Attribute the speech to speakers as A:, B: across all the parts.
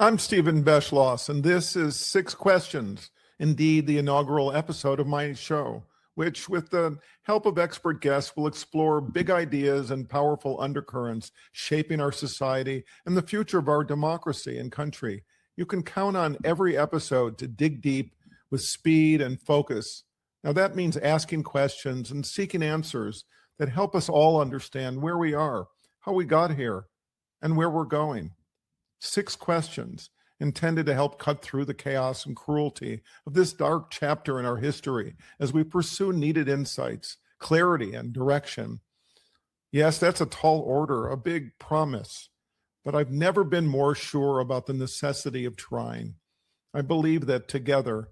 A: I'm Steven Beschloss, and this is Six Questions, indeed the inaugural episode of my show, which, with the help of expert guests, will explore big ideas and powerful undercurrents shaping our society and the future of our democracy and country. You can count on every episode to dig deep with speed and focus. Now, that means asking questions and seeking answers that help us all understand where we are, how we got here, and where we're going. Six questions intended to help cut through the chaos and cruelty of this dark chapter in our history as we pursue needed insights, clarity, and direction. Yes, that's a tall order, a big promise, but I've never been more sure about the necessity of trying. I believe that together,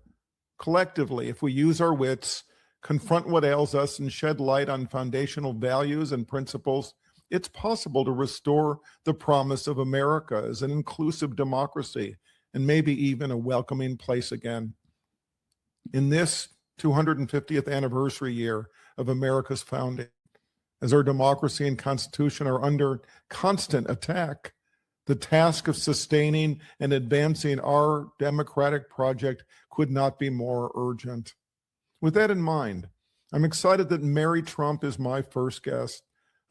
A: collectively, if we use our wits, confront what ails us, and shed light on foundational values and principles, it's possible to restore the promise of America as an inclusive democracy and maybe even a welcoming place again. In this 250th anniversary year of America's founding, as our democracy and Constitution are under constant attack, the task of sustaining and advancing our democratic project could not be more urgent. With that in mind, I'm excited that Mary Trump is my first guest.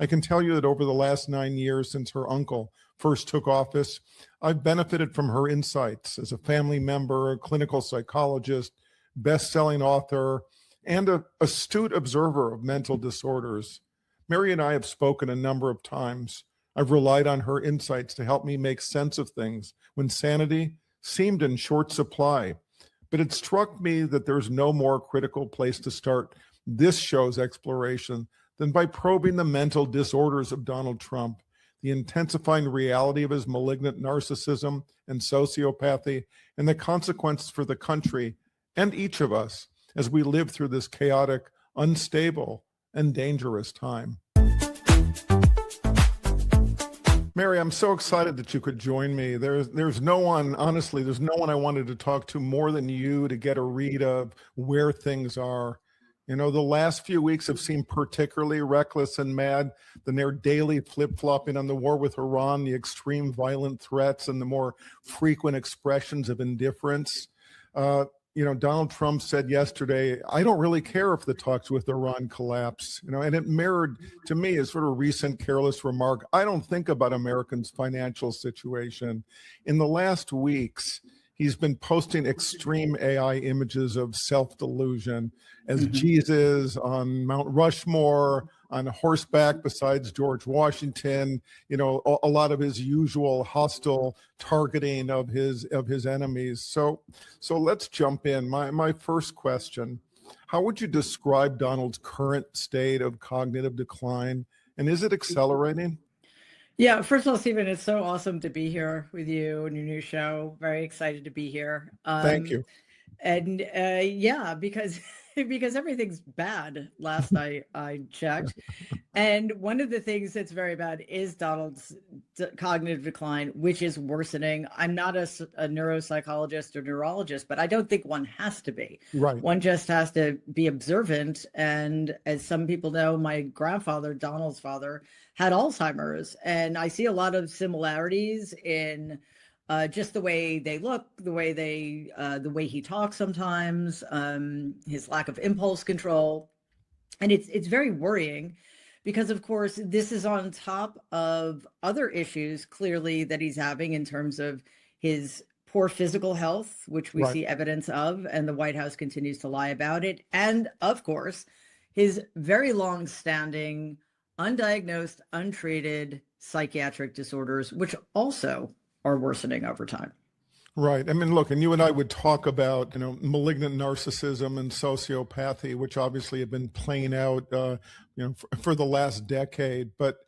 A: I can tell you that over the last 9 years since her uncle first took office, I've benefited from her insights as a family member, a clinical psychologist, best-selling author, and an astute observer of mental disorders. Mary and I have spoken a number of times. I've relied on her insights to help me make sense of things when sanity seemed in short supply. But it struck me that there's no more critical place to start this show's exploration than by probing the mental disorders of Donald Trump, the intensifying reality of his malignant narcissism and sociopathy, and the consequences for the country and each of us as we live through this chaotic, unstable, and dangerous time. Mary, I'm so excited that you could join me. There's no one, honestly, there's no one I wanted to talk to more than you to get a read of where things are. You know, the last few weeks have seemed particularly reckless and mad. The near daily flip-flopping on the war with Iran, the extreme violent threats, and the more frequent expressions of indifference. Donald Trump said yesterday, I don't really care if the talks with Iran collapse, and it mirrored to me his sort of recent careless remark, I don't think about Americans' financial situation. In the last weeks, he's been posting extreme AI images of self-delusion as Jesus on Mount Rushmore, on horseback besides George Washington, a lot of his usual hostile targeting of his enemies. So let's jump in. My first question, how would you describe Donald's current state of cognitive decline? And is it accelerating?
B: Yeah, first of all, Stephen, it's so awesome to be here with you and your new show. Very excited to be here.
A: Thank you.
B: And because everything's bad. Last I checked, and one of the things that's very bad is Donald's cognitive decline, which is worsening. I'm not a neuropsychologist or neurologist, but I don't think one has to be.
A: Right.
B: One just has to be observant. And as some people know, my grandfather, Donald's father, had Alzheimer's, and I see a lot of similarities in just the way they look, the way he talks sometimes, his lack of impulse control. And it's very worrying because, of course, this is on top of other issues clearly that he's having in terms of his poor physical health, which we see evidence of, and the White House continues to lie about it. And of course, his very long-standing, undiagnosed, untreated psychiatric disorders, which also are worsening over time.
A: Right. I mean, look, and you and I would talk about, malignant narcissism and sociopathy, which obviously have been playing out, for the last decade. But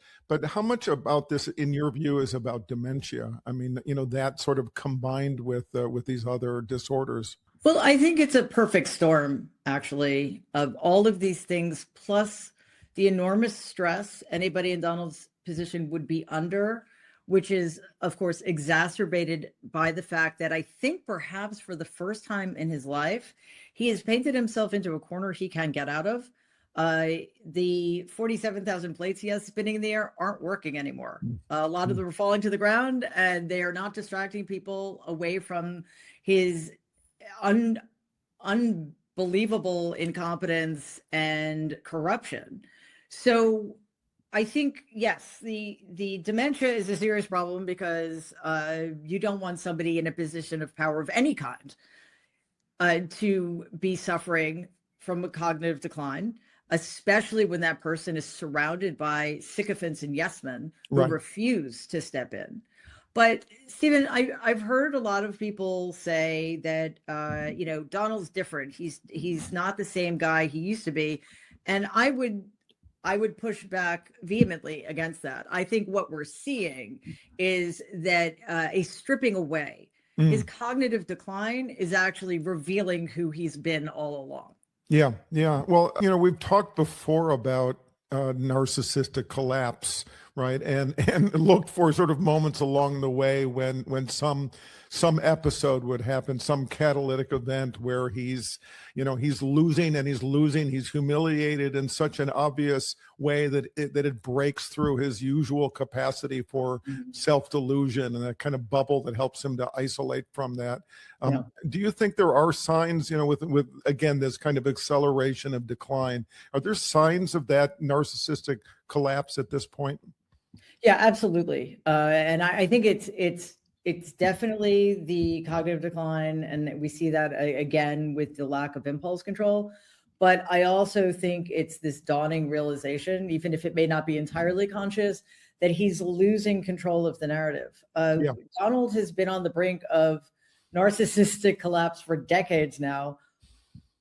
A: how much about this, in your view, is about dementia? I mean, that sort of combined with these other disorders.
B: Well, I think it's a perfect storm, actually, of all of these things, plus the enormous stress anybody in Donald's position would be under, which is, of course, exacerbated by the fact that I think perhaps for the first time in his life, he has painted himself into a corner he can't get out of The 47,000 plates he has spinning in the air aren't working anymore. A lot of them are falling to the ground, and they are not distracting people away from his unbelievable incompetence and corruption. So I think, yes, the dementia is a serious problem because you don't want somebody in a position of power of any kind to be suffering from a cognitive decline, especially when that person is surrounded by sycophants and yes men who refuse to step in. But Steven, I've heard a lot of people say that Donald's different. He's not the same guy he used to be, and I would push back vehemently against that. I think what we're seeing is that a stripping away. His cognitive decline is actually revealing who he's been all along.
A: Yeah, yeah. Well, we've talked before about narcissistic collapse, right? And looked for sort of moments along the way when some episode would happen, some catalytic event where he's losing, he's humiliated in such an obvious way that it breaks through his usual capacity for self-delusion and a kind of bubble that helps him to isolate from that. Do you think there are signs, with again, this kind of acceleration of decline? Are there signs of that narcissistic collapse at this point?
B: Yeah, absolutely. And I think it's definitely the cognitive decline, and we see that again with the lack of impulse control. But I also think it's this dawning realization, even if it may not be entirely conscious, that he's losing control of the narrative. Donald has been on the brink of narcissistic collapse for decades now,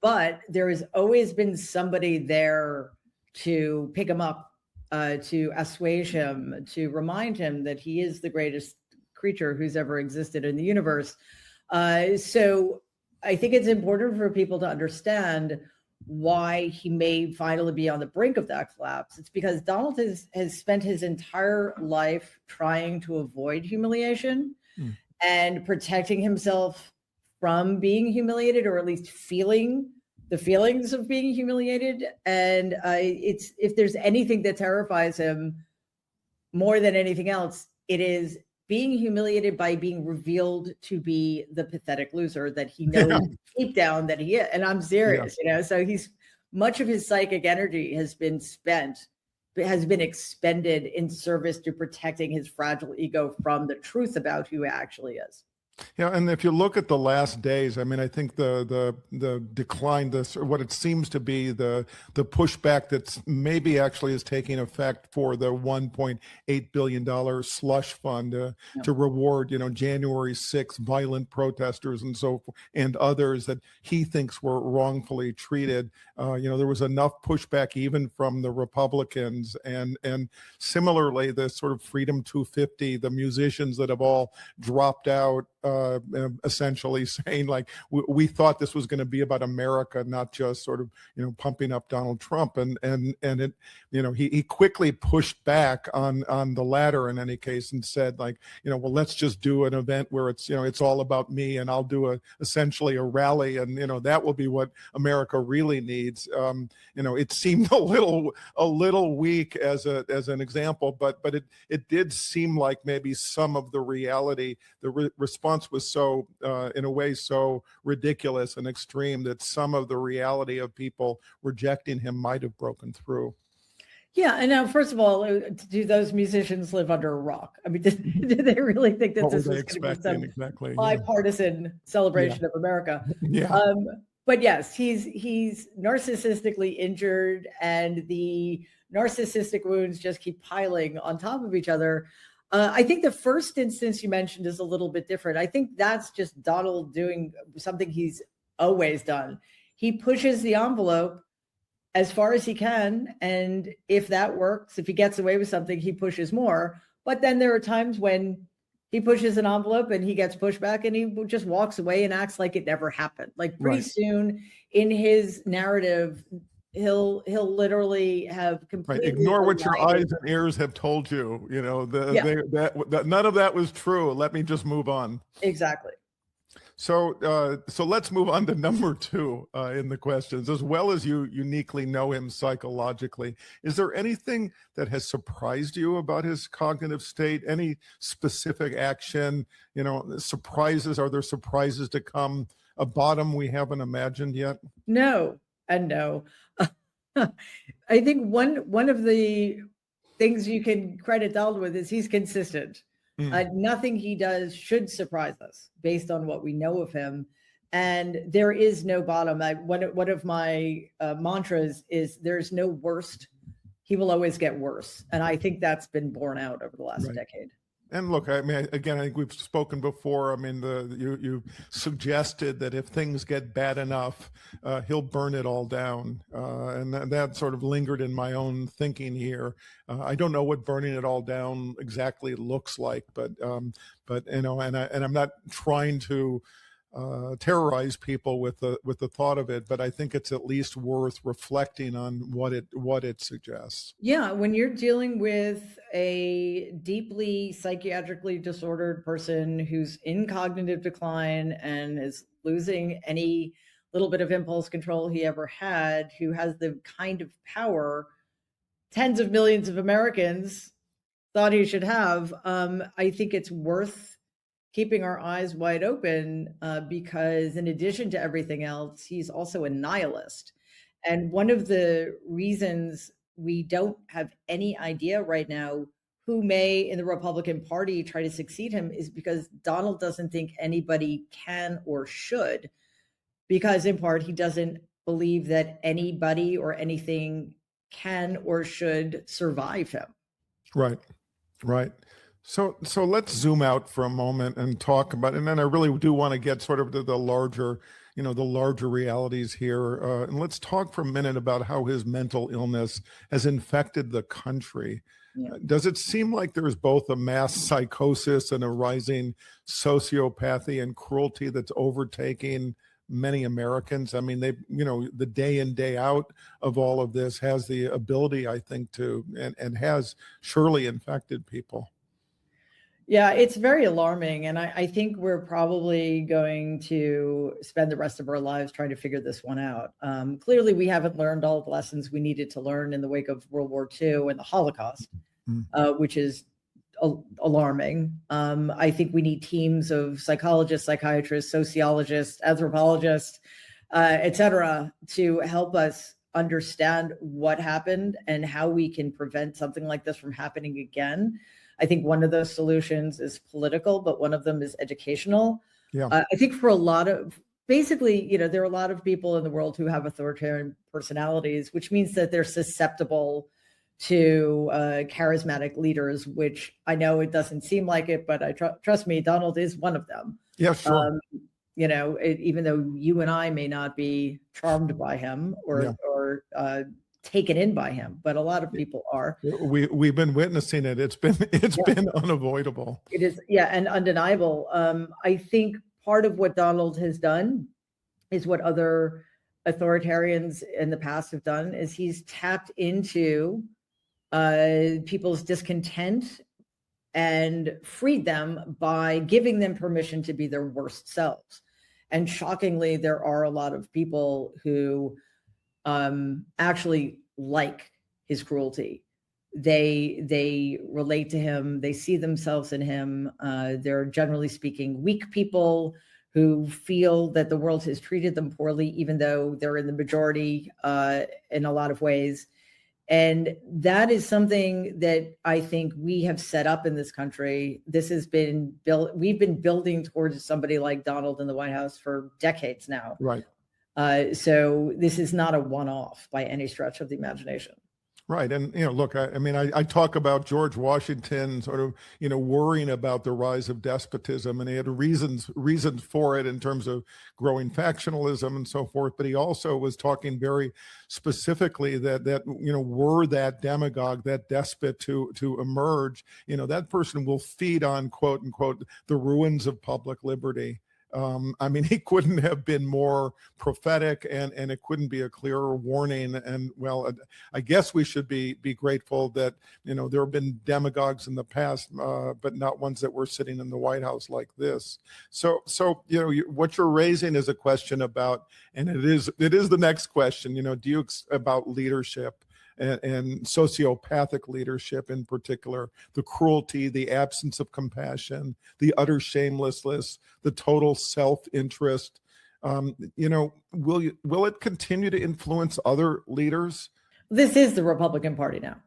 B: but there has always been somebody there to pick him up, to assuage him, to remind him that he is the greatest creature who's ever existed in the universe. So I think it's important for people to understand why he may finally be on the brink of that collapse. It's because Donald has spent his entire life trying to avoid humiliation and protecting himself from being humiliated, or at least feeling the feelings of being humiliated. And if there's anything that terrifies him more than anything else, it is being humiliated by being revealed to be the pathetic loser that he knows deep down that he is. And I'm serious, so much of his psychic energy has been expended in service to protecting his fragile ego from the truth about who he actually is.
A: Yeah, and if you look at the last days, I mean, I think the decline, what it seems to be the pushback that's maybe actually is taking effect for the $1.8 billion slush fund to reward, January 6th violent protesters and so forth, and others that he thinks were wrongfully treated. There was enough pushback even from the Republicans, and similarly the sort of Freedom 250, the musicians that have all dropped out, essentially saying like we thought this was going to be about America, not just sort of pumping up Donald Trump, and it he quickly pushed back on the latter in any case and said like well, let's just do an event where it's it's all about me, and I'll do essentially a rally, and that will be what America really needs. It seemed a little weak as an example, but it did seem like maybe some of the reality, the response was so in a way so ridiculous and extreme that some of the reality of people rejecting him might have broken through.
B: Yeah, and now, first of all, do those musicians live under a rock? I mean, did they really think that this was going to be some bipartisan celebration of America?
A: Yeah.
B: But yes, he's narcissistically injured, and the narcissistic wounds just keep piling on top of each other. I think the first instance you mentioned is a little bit different. I think that's just Donald doing something he's always done. He pushes the envelope as far as he can, and if that works, if he gets away with something, he pushes more. But then there are times when he pushes an envelope and he gets pushback, and he just walks away and acts like it never happened. Like pretty soon in his narrative, he'll literally have completely
A: ignore what your eyes and ears have told you. That none of that was true. Let me just move on.
B: Exactly.
A: So let's move on to number two in the questions. As well as you uniquely know him psychologically, is there anything that has surprised you about his cognitive state? Any specific action? Surprises? Are there surprises to come? A bottom we haven't imagined yet?
B: No, and no. I think one of the things you can credit Donald with is he's consistent. Nothing he does should surprise us based on what we know of him. And there is no bottom. One of my mantras is there's no worst. He will always get worse. And I think that's been borne out over the last decade.
A: And look, I mean, again, I think we've spoken before. I mean, you suggested that if things get bad enough, he'll burn it all down, and that sort of lingered in my own thinking here. I don't know what burning it all down exactly looks like, but and I'm not trying to terrorize people with the thought of it, but I think it's at least worth reflecting on what it suggests.
B: Yeah, when you're dealing with a deeply psychiatrically disordered person who's in cognitive decline and is losing any little bit of impulse control he ever had, who has the kind of power tens of millions of Americans thought he should have, I think it's worth keeping our eyes wide open because in addition to everything else, he's also a nihilist. And one of the reasons we don't have any idea right now who may in the Republican Party try to succeed him is because Donald doesn't think anybody can or should, because in part he doesn't believe that anybody or anything can or should survive him.
A: Right. So let's zoom out for a moment and talk about, and then I really do want to get sort of to the larger realities here. And let's talk for a minute about how his mental illness has infected the country. Yeah. Does it seem like there's both a mass psychosis and a rising sociopathy and cruelty that's overtaking many Americans? I mean, the day in, day out of all of this has the ability, I think, to, and has surely infected people.
B: Yeah, it's very alarming. And I think we're probably going to spend the rest of our lives trying to figure this one out. Clearly, we haven't learned all the lessons we needed to learn in the wake of World War II and the Holocaust, which is alarming. I think we need teams of psychologists, psychiatrists, sociologists, anthropologists, et cetera, to help us understand what happened and how we can prevent something like this from happening again. I think one of those solutions is political, but one of them is educational. Yeah. I think for a lot of, basically, there are a lot of people in the world who have authoritarian personalities, which means that they're susceptible to charismatic leaders, which I know it doesn't seem like it, but trust me, Donald is one of them.
A: Yeah, sure.
B: Even though you and I may not be charmed by him or taken in by him, but a lot of people are.
A: We've been witnessing it. It's been unavoidable.
B: It is, and undeniable. I think part of what Donald has done is what other authoritarians in the past have done, is he's tapped into people's discontent and freed them by giving them permission to be their worst selves. And shockingly, there are a lot of people who actually like his cruelty. They relate to him. They see themselves in him. They're generally speaking weak people who feel that the world has treated them poorly, even though they're in the majority in a lot of ways. And that is something that I think we have set up in this country. This has been built. We've been building towards somebody like Donald in the White House for decades now.
A: Right.
B: So this is not a one-off by any stretch of the imagination.
A: Right. And, look, I talk about George Washington sort of, worrying about the rise of despotism, and he had reasons for it in terms of growing factionalism and so forth. But he also was talking very specifically that were that demagogue, that despot to emerge, that person will feed on, quote unquote, the ruins of public liberty. I mean, he couldn't have been more prophetic, and it couldn't be a clearer warning. And well, I guess we should be grateful that, you know, there have been demagogues in the past, but not ones that were sitting in the White House like this. So you know, what you're raising is a question about, and it is the next question. You know, do you about leadership? And sociopathic leadership in particular, the cruelty, the absence of compassion, the utter shamelessness, the total self-interest. You know, will it continue to influence other leaders?
B: This is the Republican Party now.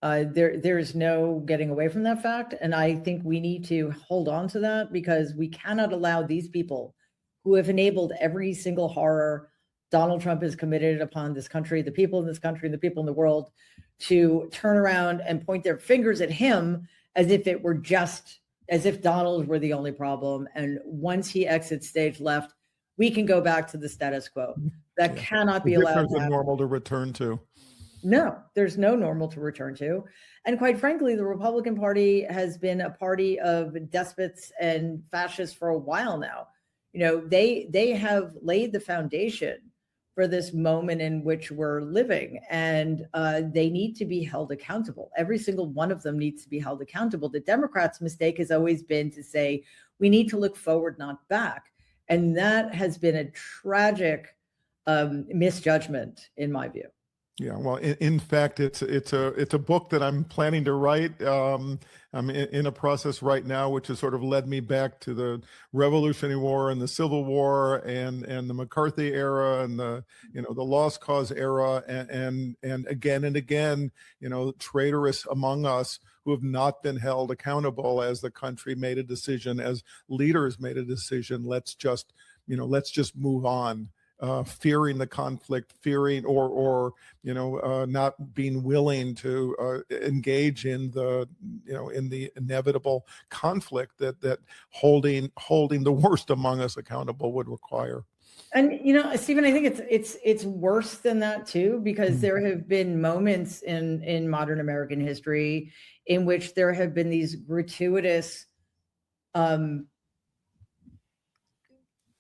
B: There's no getting away from that fact. And I think we need to hold on to that, because we cannot allow these people who have enabled every single horror Donald Trump has committed upon this country, the people in this country, and the people in the world, to turn around and point their fingers at him as if Donald were the only problem. And once he exits stage left, we can go back to the status quo. That cannot be allowed.
A: There's a normal to return to.
B: No, there's no normal to return to. And quite frankly, the Republican Party has been a party of despots and fascists for a while now. You know, they have laid the foundation for this moment in which we're living, and they need to be held accountable. Every single one of them needs to be held accountable. The Democrats' mistake has always been to say, we need to look forward, not back. And that has been a tragic misjudgment, in my view.
A: Yeah, well, in fact, it's a book that I'm planning to write. I'm in a process right now, which has sort of led me back to the Revolutionary War and the Civil War and the McCarthy era and the Lost Cause era, and again and again, you know, traitorous among us who have not been held accountable as the country made a decision, as leaders made a decision. Let's just move on. Fearing the conflict, fearing or not being willing to engage in the inevitable conflict that holding the worst among us accountable would require.
B: And you know, Stephen, I think it's worse than that too, because there have been moments in modern American history in which there have been these gratuitous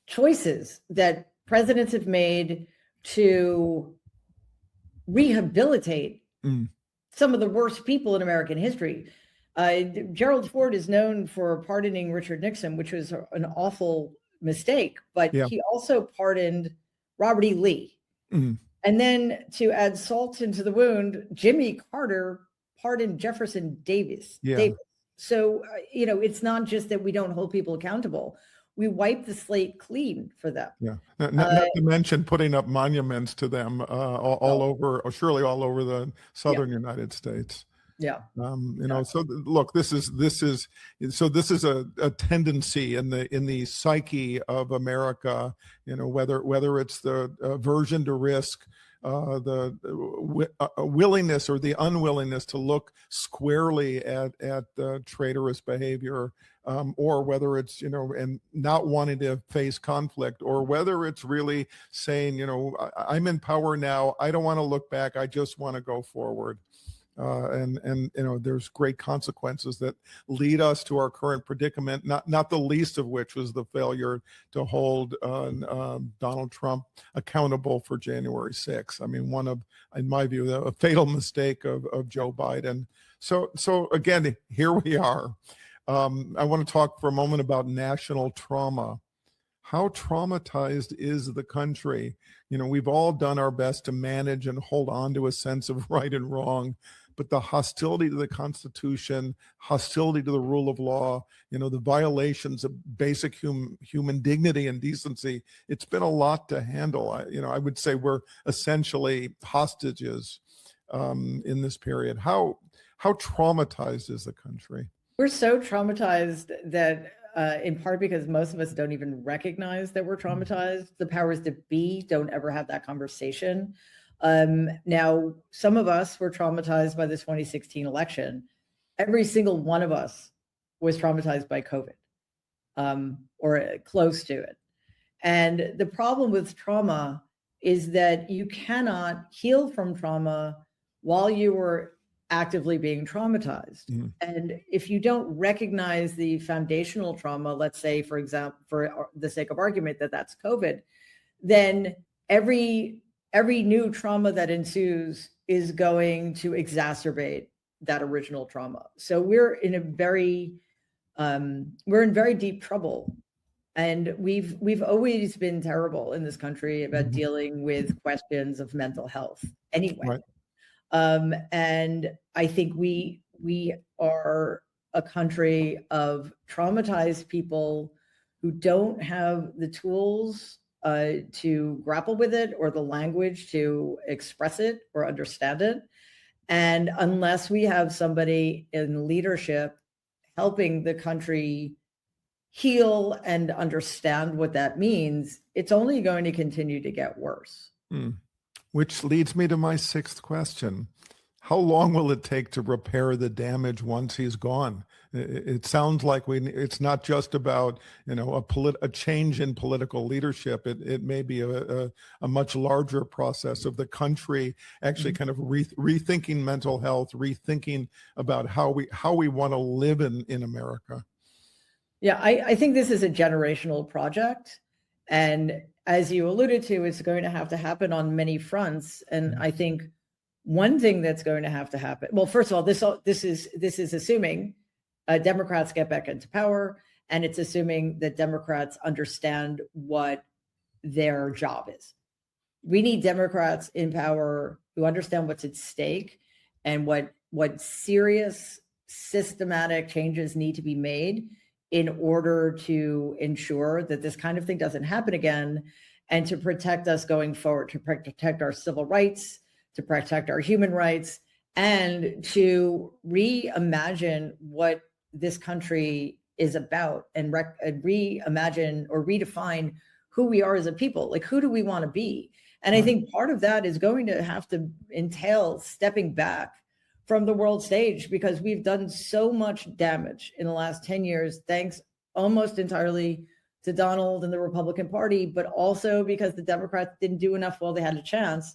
B: choices that presidents have made to rehabilitate some of the worst people in American history. Gerald Ford is known for pardoning Richard Nixon, which was an awful mistake, but he also pardoned Robert E. Lee. And then, to add salt into the wound, Jimmy Carter pardoned Jefferson Davis. So, you know, it's not just that we don't hold people accountable. We wipe the slate clean for them.
A: Yeah, not to mention putting up monuments to them all over, or surely all over the southern United States.
B: Yeah.
A: So look, this is a tendency in the psyche of America. You know, whether it's the aversion to risk, the willingness or the unwillingness to look squarely at the traitorous behavior, or whether it's, and not wanting to face conflict, or whether it's really saying, I'm in power now, I don't want to look back, I just want to go forward. And there's great consequences that lead us to our current predicament, not the least of which was the failure to hold Donald Trump accountable for January 6th. I mean, one of, in my view, a fatal mistake of Joe Biden. So again, here we are. I want to talk for a moment about national trauma. How traumatized is the country? We've all done our best to manage and hold on to a sense of right and wrong, but the hostility to the Constitution, hostility to the rule of law, the violations of basic human dignity and decency, it's been a lot to handle. I would say we're essentially hostages in this period. How traumatized is the country?
B: We're so traumatized that in part because most of us don't even recognize that we're traumatized. The powers that be don't ever have that conversation. Now, some of us were traumatized by the 2016 election. Every single one of us was traumatized by COVID, or close to it. And the problem with trauma is that you cannot heal from trauma while you were actively being traumatized.
A: Mhm.
B: And if you don't recognize the foundational trauma, let's say, for example, for the sake of argument, that that's COVID, then every new trauma that ensues is going to exacerbate that original trauma. So we're in very deep trouble. And we've always been terrible in this country about
A: Mhm.
B: dealing with questions of mental health anyway.
A: Right.
B: And I think we are a country of traumatized people who don't have the tools to grapple with it or the language to express it or understand it. And unless we have somebody in leadership helping the country heal and understand what that means, it's only going to continue to get worse.
A: Mm. Which leads me to my sixth question. How long will it take to repair the damage once he's gone? It sounds like it's not just about, a change in political leadership. It may be a much larger process of the country actually kind of rethinking mental health, rethinking about how we want to live in America.
B: Yeah, I think this is a generational project. And as you alluded to, it's going to have to happen on many fronts. And I think one thing that's going to have to happen, well, first of all, this is assuming Democrats get back into power, and it's assuming that Democrats understand what their job is. We need Democrats in power who understand what's at stake and what serious systematic changes need to be made in order to ensure that this kind of thing doesn't happen again, and to protect us going forward, to protect our civil rights, to protect our human rights, and to reimagine what this country is about, and reimagine or redefine who we are as a people. Like, who do we want to be? And I think part of that is going to have to entail stepping back from the world stage, because we've done so much damage in the last 10 years, thanks almost entirely to Donald and the Republican Party, but also because the Democrats didn't do enough while they had a chance,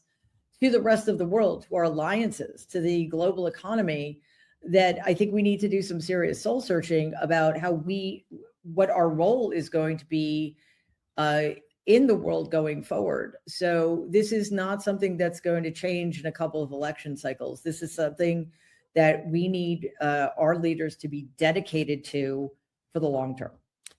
B: to the rest of the world, to our alliances, to the global economy, that I think we need to do some serious soul searching about what our role is going to be in the world going forward. So this is not something that's going to change in a couple of election cycles. This is something that we need our leaders to be dedicated to for the long term.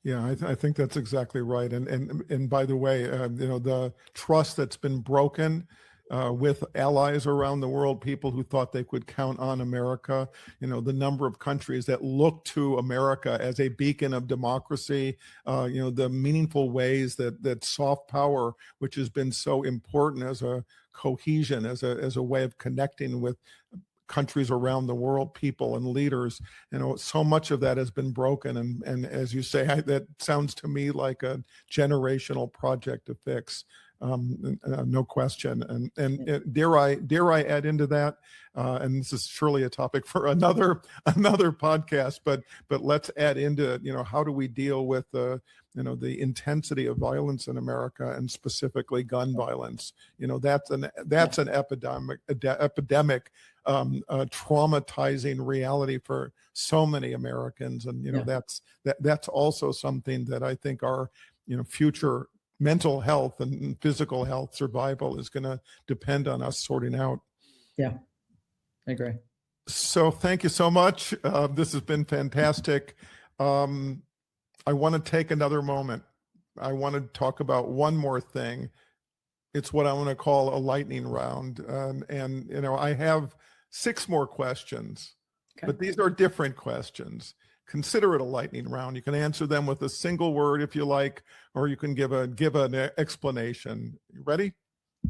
A: Yeah, I think that's exactly right. And by the way, the trust that's been broken with allies around the world, people who thought they could count on America, the number of countries that look to America as a beacon of democracy, the meaningful ways that soft power, which has been so important as a cohesion, as a way of connecting with countries around the world, people and leaders, so much of that has been broken. And as you say, that sounds to me like a generational project to fix. No question. And dare I add into that? And this is surely a topic for another podcast, but let's add into, how do we deal with the intensity of violence in America, and specifically gun violence? That's an epidemic, traumatizing reality for so many Americans. And, that's also something that I think our, future mental health and physical health survival is going to depend on us sorting out.
B: Yeah, I agree.
A: So thank you so much. This has been fantastic. I want to take another moment. I want to talk about one more thing. It's what I want to call a lightning round. And I have 6 more questions, but these are different questions. Consider it a lightning round. You can answer them with a single word if you like, or you can give an explanation. You ready?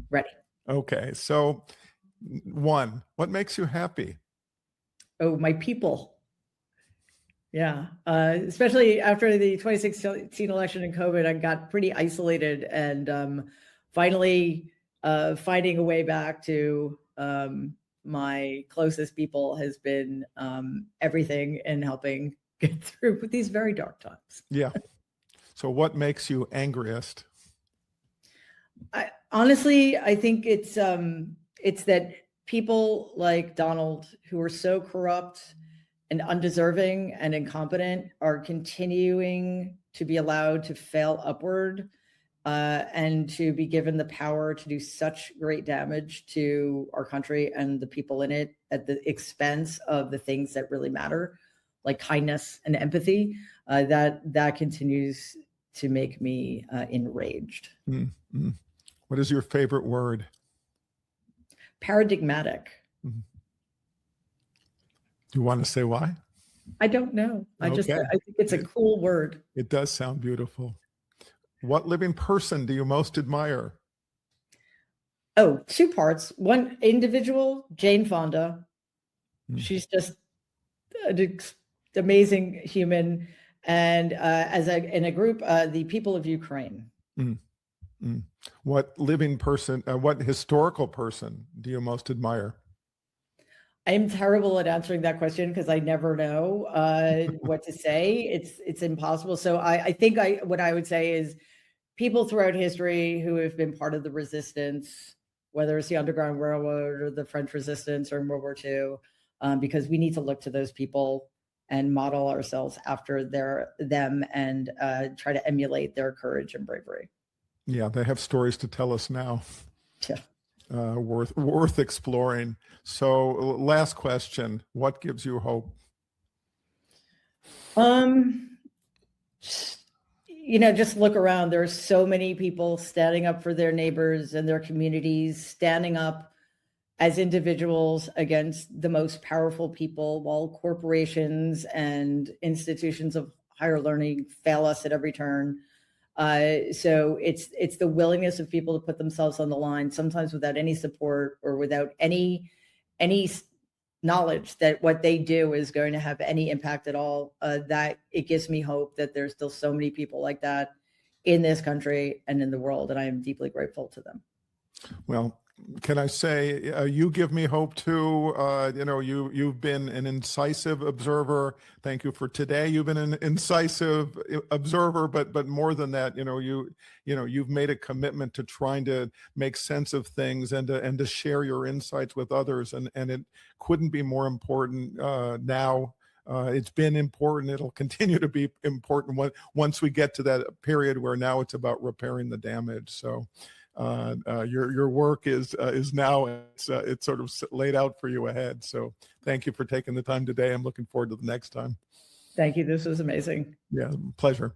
B: Ready.
A: Okay. So 1, what makes you happy?
B: Oh, my people. Yeah. Especially after the 2016 election and COVID, I got pretty isolated, and finally finding a way back to my closest people has been everything in helping get through these very dark times.
A: Yeah. So what makes you angriest?
B: Honestly, I think it's that people like Donald, who are so corrupt and undeserving and incompetent, are continuing to be allowed to fail upward, and to be given the power to do such great damage to our country and the people in it at the expense of the things that really matter, like kindness and empathy. That continues to make me enraged.
A: Mm-hmm. What is your favorite word?
B: Paradigmatic.
A: Mm-hmm. Do you want to say why?
B: I don't know. I think it's a cool word.
A: It does sound beautiful. What living person do you most admire?
B: Oh, two parts. One individual, Jane Fonda. She's just an amazing human. And in a group, the people of Ukraine.
A: What living person, what historical person do you most admire?
B: I'm terrible at answering that question because I never know what to say. It's impossible. So I think what I would say is people throughout history who have been part of the resistance, whether it's the Underground Railroad or the French resistance or in World War II, because we need to look to those people and model ourselves after them and try to emulate their courage and bravery.
A: Yeah, they have stories to tell us now.
B: Yeah.
A: Worth exploring. So last question, what gives you hope?
B: Just look around. There are so many people standing up for their neighbors and their communities, standing up as individuals against the most powerful people, while corporations and institutions of higher learning fail us at every turn. So it's the willingness of people to put themselves on the line, sometimes without any support or without any knowledge that what they do is going to have any impact at all. That it gives me hope that there's still so many people like that in this country and in the world, and I am deeply grateful to them.
A: Well, can I say you give me hope too? You've been an incisive observer. Thank you for today. You've been an incisive observer, but more than that, you've made a commitment to trying to make sense of things and to share your insights with others, and it couldn't be more important now. It's been important. It'll continue to be important once we get to that period where now it's about repairing the damage. So. Your work is now it's sort of laid out for you ahead. So thank you for taking the time today. I'm looking forward to the next time.
B: Thank you. This was amazing.
A: Yeah, pleasure.